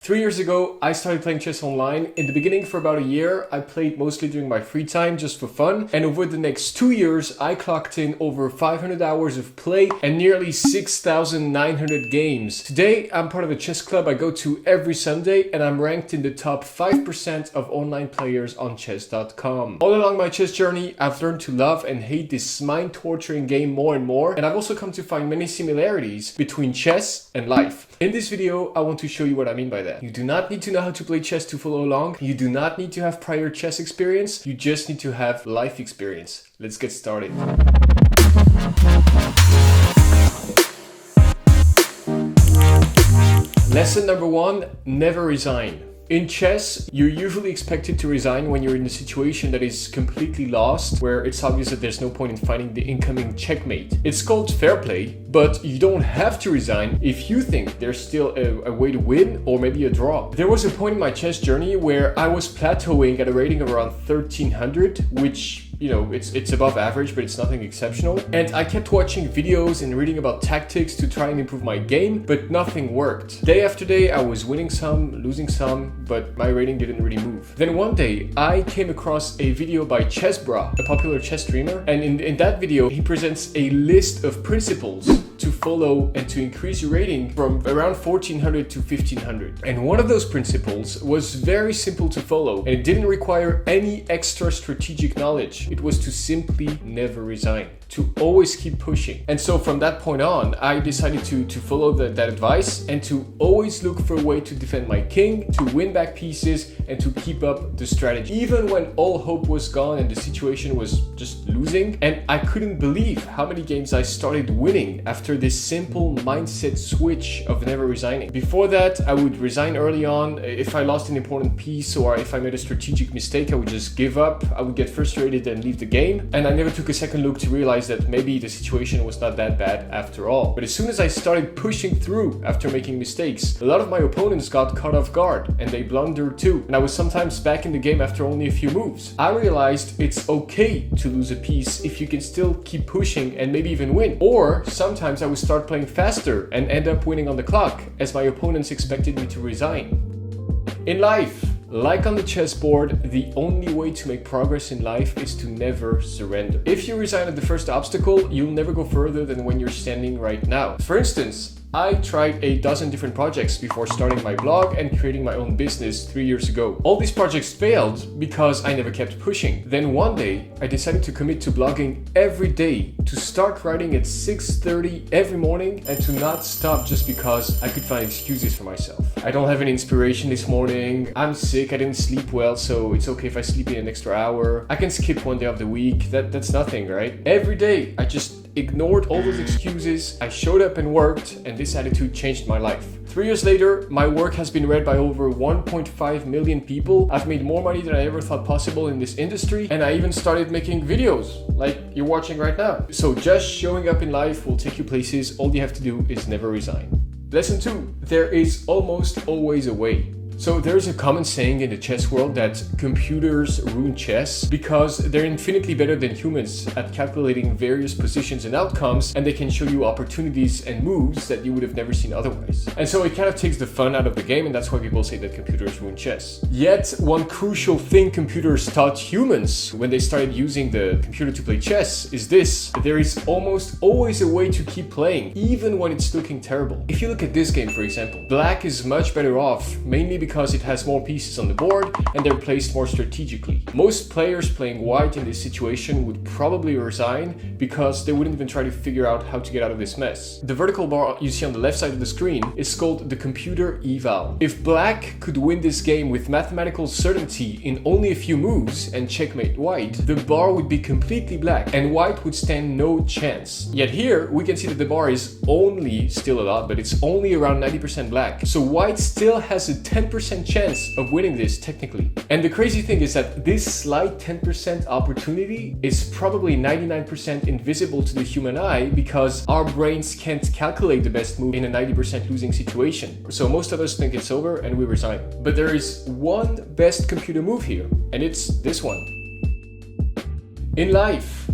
3 years ago, I started playing chess online. In the beginning, for about a year, I played mostly during my free time just for fun. And over the next 2 years, I clocked in over 500 hours of play and nearly 6,900 games. Today, I'm part of a chess club I go to every Sunday, and I'm ranked in the top 5% of online players on chess.com. All along my chess journey, I've learned to love and hate this mind-torturing game more and more, and I've also come to find many similarities between chess and life. In this video, I want to show you what I mean by that. You do not need to know how to play chess to follow along. You do not need to have prior chess experience. You just need to have life experience. Let's get started. Lesson number 1, never resign. In chess, you're usually expected to resign when you're in a situation that is completely lost, where it's obvious that there's no point in fighting the incoming checkmate. It's called fair play, but you don't have to resign if you think there's still a way to win or maybe a draw. There was a point in my chess journey where I was plateauing at a rating of around 1300, which, you know, it's above average, but it's nothing exceptional. And I kept watching videos and reading about tactics to try and improve my game, but nothing worked. Day after day, I was winning some, losing some, but my rating didn't really move. Then one day, I came across a video by Chessbra, a popular chess streamer, and in that video, he presents a list of principles to follow and to increase your rating from around 1400 to 1500. And one of those principles was very simple to follow, and it didn't require any extra strategic knowledge. It was to simply never resign, to always keep pushing. And so from that point on, I decided to follow that advice and to always look for a way to defend my king, to win back pieces, and to keep up the strategy. Even when all hope was gone and the situation was just losing, and I couldn't believe how many games I started winning after this simple mindset switch of never resigning. Before that, I would resign early on. If I lost an important piece or if I made a strategic mistake, I would just give up. I would get frustrated and leave the game. And I never took a second look to realize that maybe the situation was not that bad after all. But as soon as I started pushing through after making mistakes, a lot of my opponents got caught off guard and they blundered too. And I was sometimes back in the game after only a few moves. I realized it's okay to lose a piece if you can still keep pushing and maybe even win. Or sometimes I would start playing faster and end up winning on the clock as my opponents expected me to resign. In life, like on the chessboard, the only way to make progress in life is to never surrender. If you resign at the first obstacle, you'll never go further than when you're standing right now. For instance, I tried a dozen different projects before starting my blog and creating my own business 3 years ago. All these projects failed because I never kept pushing. Then one day, I decided to commit to blogging every day, to start writing at 6:30 every morning and to not stop just because I could find excuses for myself. I don't have any inspiration this morning, I'm sick, I didn't sleep well, so it's okay if I sleep in an extra hour. I can skip one day of the week, that's nothing, right? Every day, I just ignored all those excuses, I showed up and worked, and this attitude changed my life. 3 years later, my work has been read by over 1.5 million people. I've made more money than I ever thought possible in this industry, and I even started making videos like you're watching right now. So just showing up in life will take you places. All you have to do is never resign. Lesson 2, there is almost always a way. So there's a common saying in the chess world that computers ruin chess because they're infinitely better than humans at calculating various positions and outcomes, and they can show you opportunities and moves that you would have never seen otherwise. And so it kind of takes the fun out of the game, and that's why people say that computers ruin chess. Yet, one crucial thing computers taught humans when they started using the computer to play chess is this: there is almost always a way to keep playing, even when it's looking terrible. If you look at this game, for example, black is much better off, mainly because it has more pieces on the board and they're placed more strategically. Most players playing white in this situation would probably resign because they wouldn't even try to figure out how to get out of this mess. The vertical bar you see on the left side of the screen is called the computer eval. If black could win this game with mathematical certainty in only a few moves and checkmate white, the bar would be completely black and white would stand no chance. Yet here we can see that the bar is only, still a lot, but it's only around 90% black. So white still has a 10% chance of winning this technically. And the crazy thing is that this slight 10% opportunity is probably 99% invisible to the human eye because our brains can't calculate the best move in a 90% losing situation. So most of us think it's over and we resign. But there is one best computer move here, and it's this one. In life,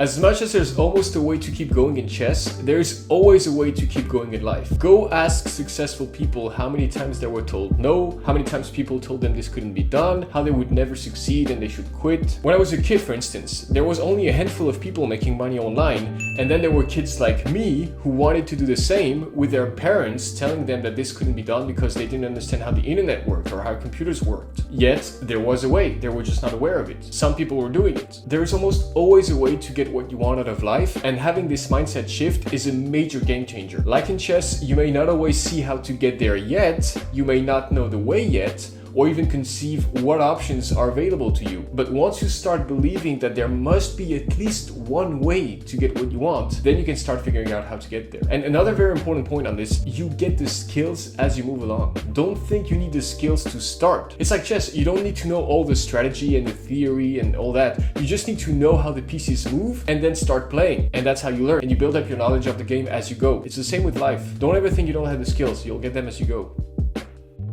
As much as there's almost a way to keep going in chess, there's always a way to keep going in life. Go ask successful people how many times they were told no, how many times people told them this couldn't be done, how they would never succeed and they should quit. When I was a kid, for instance, there was only a handful of people making money online, and then there were kids like me who wanted to do the same, with their parents telling them that this couldn't be done because they didn't understand how the internet worked or how computers worked. Yet, there was a way, they were just not aware of it. Some people were doing it. There's almost always a way to get what you want out of life, and having this mindset shift is a major game changer. Like in chess, you may not always see how to get there yet, you may not know the way yet, or even conceive what options are available to you. But once you start believing that there must be at least one way to get what you want, then you can start figuring out how to get there. And another very important point on this, you get the skills as you move along. Don't think you need the skills to start. It's like chess, you don't need to know all the strategy and the theory and all that. You just need to know how the pieces move and then start playing. And that's how you learn. And you build up your knowledge of the game as you go. It's the same with life. Don't ever think you don't have the skills. You'll get them as you go.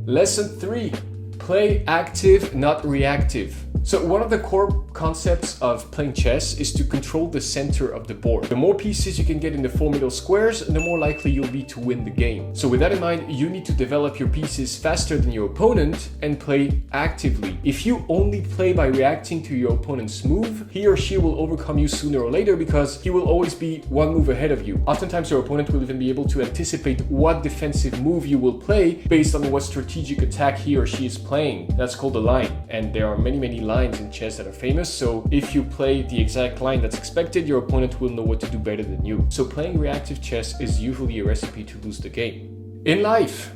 Lesson 3. Play active, not reactive. So one of the core concepts of playing chess is to control the center of the board. The more pieces you can get in the 4 middle squares, the more likely you'll be to win the game. So with that in mind, you need to develop your pieces faster than your opponent and play actively. If you only play by reacting to your opponent's move, he or she will overcome you sooner or later because he will always be one move ahead of you. Oftentimes your opponent will even be able to anticipate what defensive move you will play based on what strategic attack he or she is playing. That's called a line, and there are many lines in chess that are famous, so if you play the exact line that's expected, your opponent will know what to do better than you. So playing reactive chess is usually a recipe to lose the game. In life,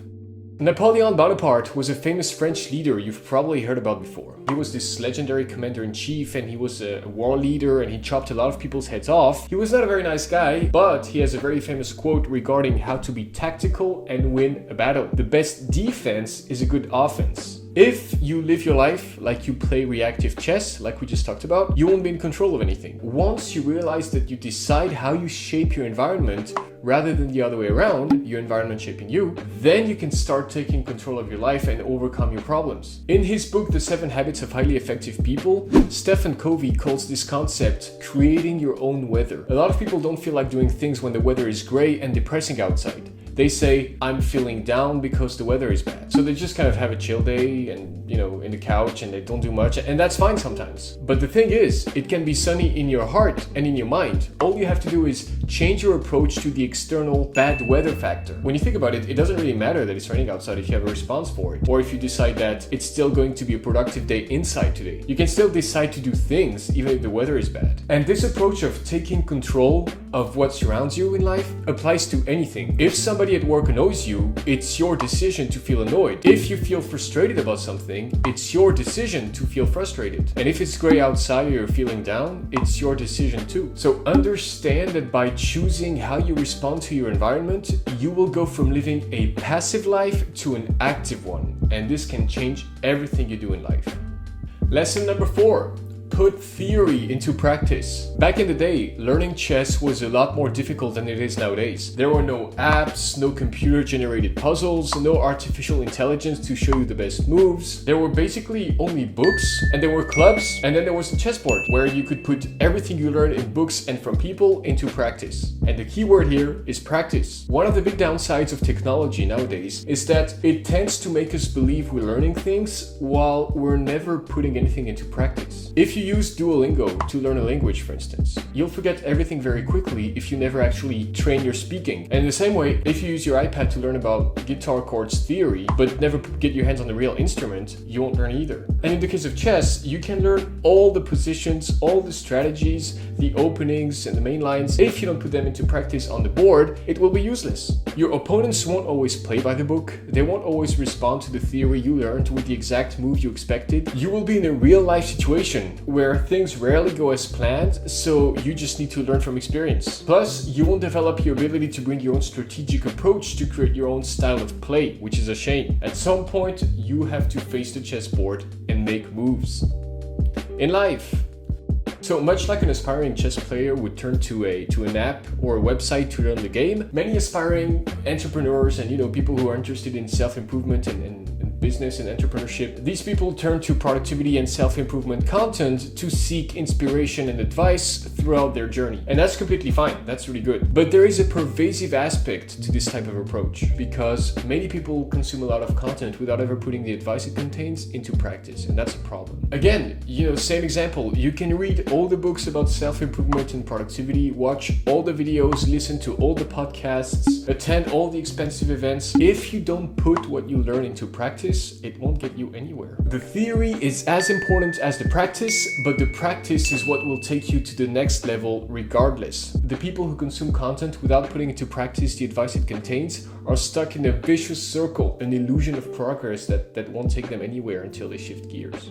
Napoleon Bonaparte was a famous French leader you've probably heard about before. He was this legendary commander-in-chief, and he was a war leader, and he chopped a lot of people's heads off. He was not a very nice guy, but he has a very famous quote regarding how to be tactical and win a battle. The best defense is a good offense. If you live your life like you play reactive chess, like we just talked about, you won't be in control of anything. Once you realize that you decide how you shape your environment rather than the other way around, your environment shaping you, then you can start taking control of your life and overcome your problems. In his book, The 7 Habits of Highly Effective People, Stephen Covey calls this concept creating your own weather. A lot of people don't feel like doing things when the weather is gray and depressing outside. They say, I'm feeling down because the weather is bad. So they just kind of have a chill day and, in the couch, and they don't do much, and that's fine sometimes. But the thing is, it can be sunny in your heart and in your mind. All you have to do is change your approach to the external bad weather factor. When you think about it, it doesn't really matter that it's raining outside if you have a response for it, or if you decide that it's still going to be a productive day inside today. You can still decide to do things even if the weather is bad. And this approach of taking control of what surrounds you in life applies to anything. If somebody at work annoys you, it's your decision to feel annoyed. If you feel frustrated about something, it's your decision to feel frustrated. And if it's gray outside or you're feeling down, it's your decision too. So understand that by choosing how you respond to your environment, you will go from living a passive life to an active one. And this can change everything you do in life. Lesson number 4. Put theory into practice. Back in the day, learning chess was a lot more difficult than it is nowadays. There were no apps, no computer-generated puzzles, no artificial intelligence to show you the best moves. There were basically only books, and there were clubs, and then there was a chessboard where you could put everything you learned in books and from people into practice. And the key word here is practice. One of the big downsides of technology nowadays is that it tends to make us believe we're learning things while we're never putting anything into practice. If you use Duolingo to learn a language, for instance, you'll forget everything very quickly if you never actually train your speaking. And in the same way, if you use your iPad to learn about guitar chords theory, but never get your hands on the real instrument, you won't learn either. And in the case of chess, you can learn all the positions, all the strategies, the openings, and the main lines. If you don't put them into practice on the board, it will be useless. Your opponents won't always play by the book. They won't always respond to the theory you learned with the exact move you expected. You will be in a real life situation where things rarely go as planned, so you just need to learn from experience. Plus, you won't develop your ability to bring your own strategic approach to create your own style of play, which is a shame. At some point, you have to face the chessboard and make moves. In life, so much like an aspiring chess player would turn to an app or a website to learn the game, many aspiring entrepreneurs and people who are interested in self-improvement and business and entrepreneurship, these people turn to productivity and self-improvement content to seek inspiration and advice throughout their journey. And that's completely fine, that's really good. But there is a pervasive aspect to this type of approach because many people consume a lot of content without ever putting the advice it contains into practice, and that's a problem. Again, same example, you can read all the books about self-improvement and productivity, watch all the videos, listen to all the podcasts, attend all the expensive events. If you don't put what you learn into practice, it won't get you anywhere. The theory is as important as the practice, but the practice is what will take you to the next level regardless. The people who consume content without putting into practice the advice it contains are stuck in a vicious circle, an illusion of progress that won't take them anywhere until they shift gears.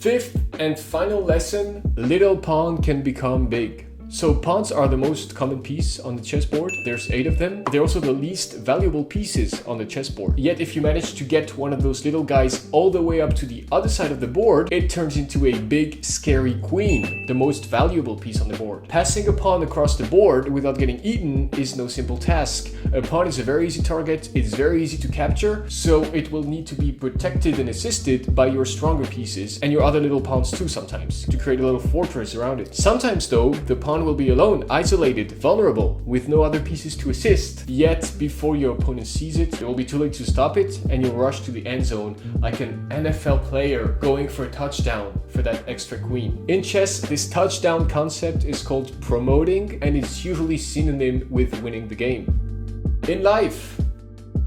Fifth and final lesson, little pawn can become big. So pawns are the most common piece on the chessboard. There's 8 of them. They're also the least valuable pieces on the chessboard. Yet if you manage to get one of those little guys all the way up to the other side of the board, it turns into a big, scary queen, the most valuable piece on the board. Passing a pawn across the board without getting eaten is no simple task. A pawn is a very easy target, it's very easy to capture, so it will need to be protected and assisted by your stronger pieces and your other little pawns too sometimes, to create a little fortress around it. Sometimes though, the pawn will be alone, isolated, vulnerable, with no other pieces to assist. Yet, before your opponent sees it, it will be too late to stop it, and you'll rush to the end zone like an NFL player going for a touchdown for that extra queen. In chess, this touchdown concept is called promoting, and it's usually synonym with winning the game. In life,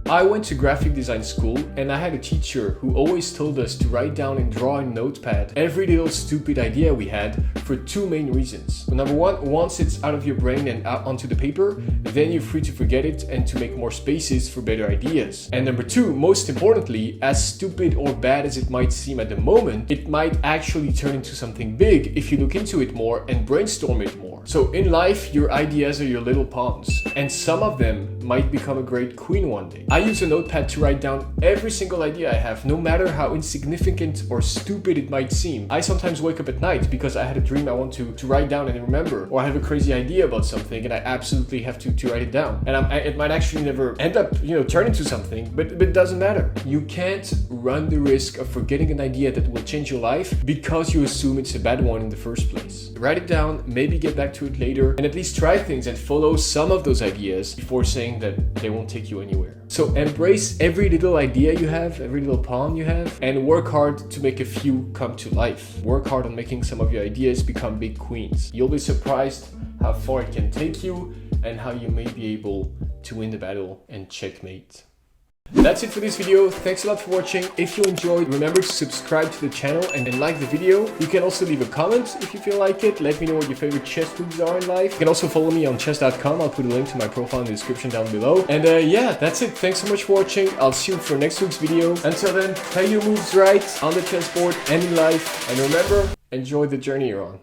I went to graphic design school and I had a teacher who always told us to write down and draw in notepad every little stupid idea we had for 2 main reasons. Number 1, once it's out of your brain and out onto the paper, then you're free to forget it and to make more spaces for better ideas. And number 2, most importantly, as stupid or bad as it might seem at the moment, it might actually turn into something big if you look into it more and brainstorm it more. So in life, your ideas are your little pawns, and some of them might become a great queen one day. I use a notepad to write down every single idea I have, no matter how insignificant or stupid it might seem. I sometimes wake up at night because I had a dream I want to write down and remember, or I have a crazy idea about something and I absolutely have to write it down. And it might actually never end up, turn into something, but it doesn't matter. You can't run the risk of forgetting an idea that will change your life because you assume it's a bad one in the first place. Write it down, maybe get back to it later, and at least try things and follow some of those ideas before saying that they won't take you anywhere. So embrace every little idea you have, every little pawn you have, and work hard to make a few come to life. Work hard on making some of your ideas become big queens. You'll be surprised how far it can take you and how you may be able to win the battle and checkmate. That's it for this video. Thanks a lot for watching. If you enjoyed, remember to subscribe to the channel and like the video. You can also leave a comment if you feel like it. Let me know what your favorite chess moves are in life. You can also follow me on chess.com. I'll put a link to my profile in the description down below. And yeah, that's it. Thanks so much for watching. I'll see you for next week's video. Until then, play your moves right on the chessboard and in life. And remember, enjoy the journey you're on.